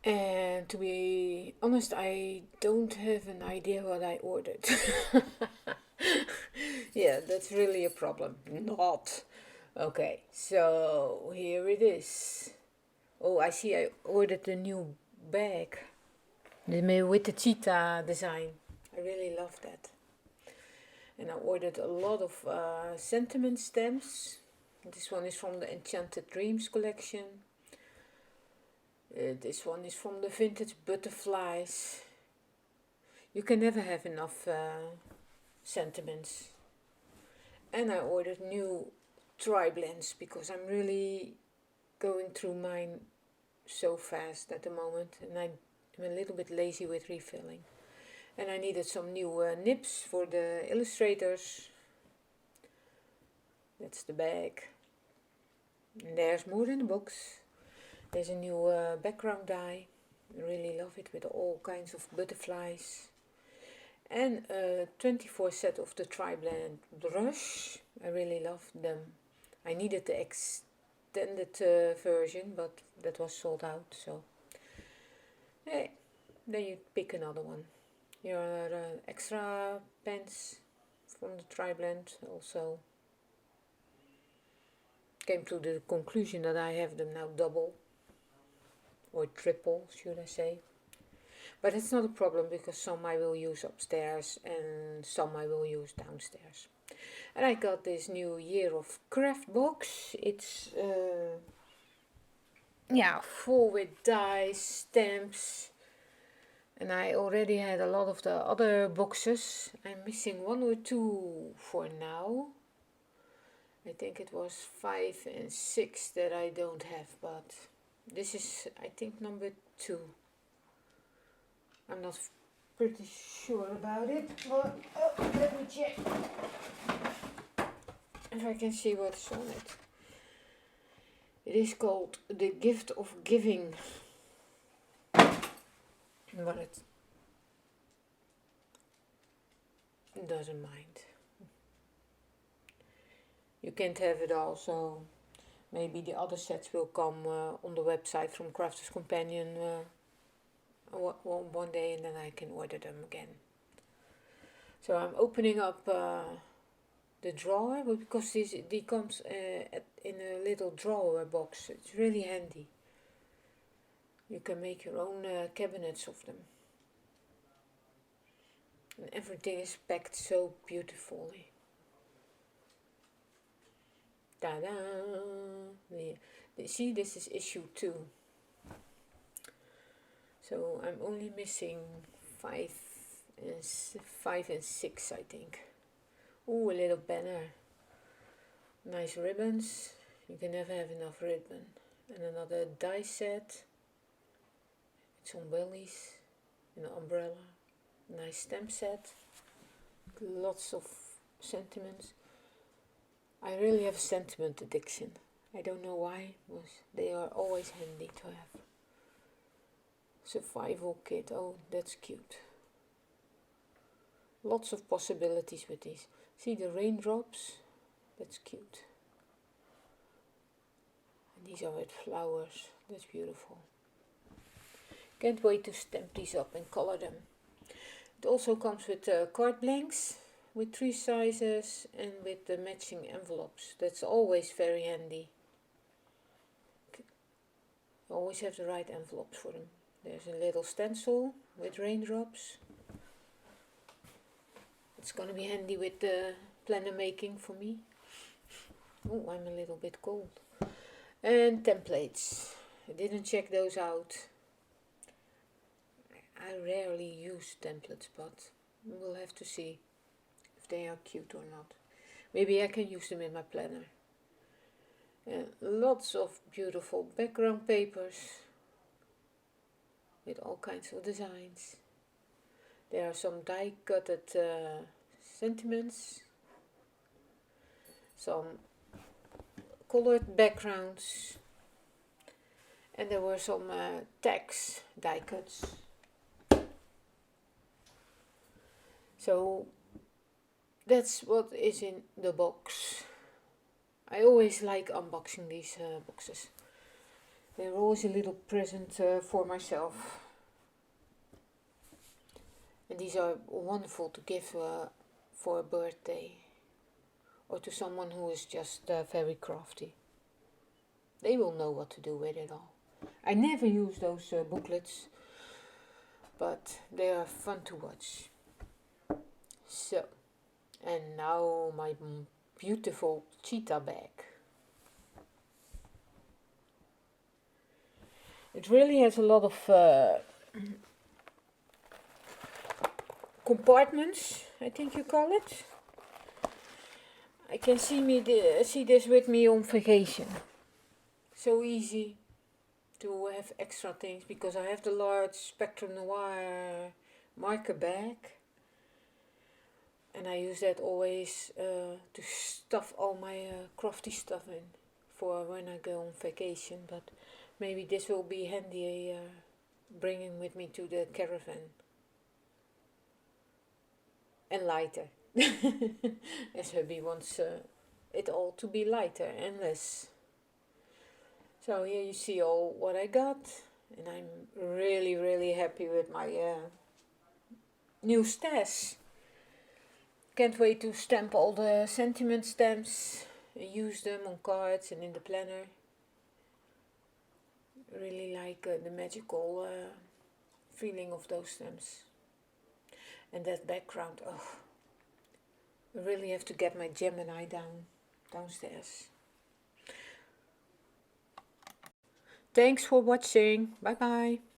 And to be honest, I don't have an idea what I ordered. Yeah, that's really a problem. Not. Okay, so here it is. Oh, I see I ordered a new bag. With the cheetah design. I really love that. And I ordered a lot of sentiment stamps. This one is from the Enchanted Dreams collection. This one is from the Vintage Butterflies. You can never have enough sentiments. And I ordered new tri blends because I'm really going through mine so fast at the moment, and I'm a little bit lazy with refilling. And I needed some new nibs for the illustrators. That's the bag. And there's more in the box. There's a new background die. I really love it with all kinds of butterflies. And a 24 set of the tri-blend brush. I really love them. I needed the extended version, but that was sold out. So, hey, then you pick another one. Here are extra pens from the tri-blend. Also came to the conclusion that I have them now double or triple, should I say. But it's not a problem because some I will use upstairs and some I will use downstairs. And I got this new Year of Craft box. It's yeah, full with dies, stamps. And I already had a lot of the other boxes. I'm missing one or two for now. I think it was 5 and 6 that I don't have, but this is, I think, number 2. I'm not pretty sure about it, but let me check if I can see what's on it. It is called The Gift of Giving, but it doesn't mind. You can't have it all, so maybe the other sets will come on the website from Crafters Companion one day, and then I can order them again. So I'm opening up the drawer, because this comes in a little drawer box. It's really handy. You can make your own cabinets of them. And everything is packed so beautifully. Ta-da! See, this is issue 2. So I'm only missing 5 and 6, I think. Ooh, a little banner. Nice ribbons. You can never have enough ribbon. And another die set. It's on wellies. An umbrella. Nice stamp set. Lots of sentiments. I really have a sentiment addiction. I don't know why, but they are always handy to have. Survival kit. Oh, that's cute. Lots of possibilities with these. See the raindrops? That's cute. And these are with flowers. That's beautiful. Can't wait to stamp these up and color them. It also comes with card blanks with 3 sizes and with the matching envelopes. That's always very handy. Always have the right envelopes for them. There's a little stencil with raindrops. It's gonna be handy with the planner making for me. Oh, I'm a little bit cold. And templates. I didn't check those out. I rarely use templates, but we'll have to see if they are cute or not. Maybe I can use them in my planner. And lots of beautiful background papers with all kinds of designs. There are some die-cutted sentiments, some colored backgrounds, and there were some tags die cuts. So that's what is in the box. I always like unboxing these boxes. They're always a little present for myself. And these are wonderful to give for a birthday. Or to someone who is just very crafty. They will know what to do with it all. I never use those booklets, but they are fun to watch. So, and now my beautiful cheetah bag. It really has a lot of compartments, I think you call it. I can see this with me on vacation. So easy to have extra things because I have the large Spectrum Noir marker bag. And I use that always to stuff all my crafty stuff in for when I go on vacation. But maybe this will be handy bringing with me to the caravan. And lighter. As hubby wants it all to be lighter and less. So here you see all what I got. And I'm really, really happy with my new stash. Can't wait to stamp all the sentiment stamps and use them on cards and in the planner. Really like the magical feeling of those stamps. And that background, oh, I really have to get my Gemini downstairs. Thanks for watching. Bye bye.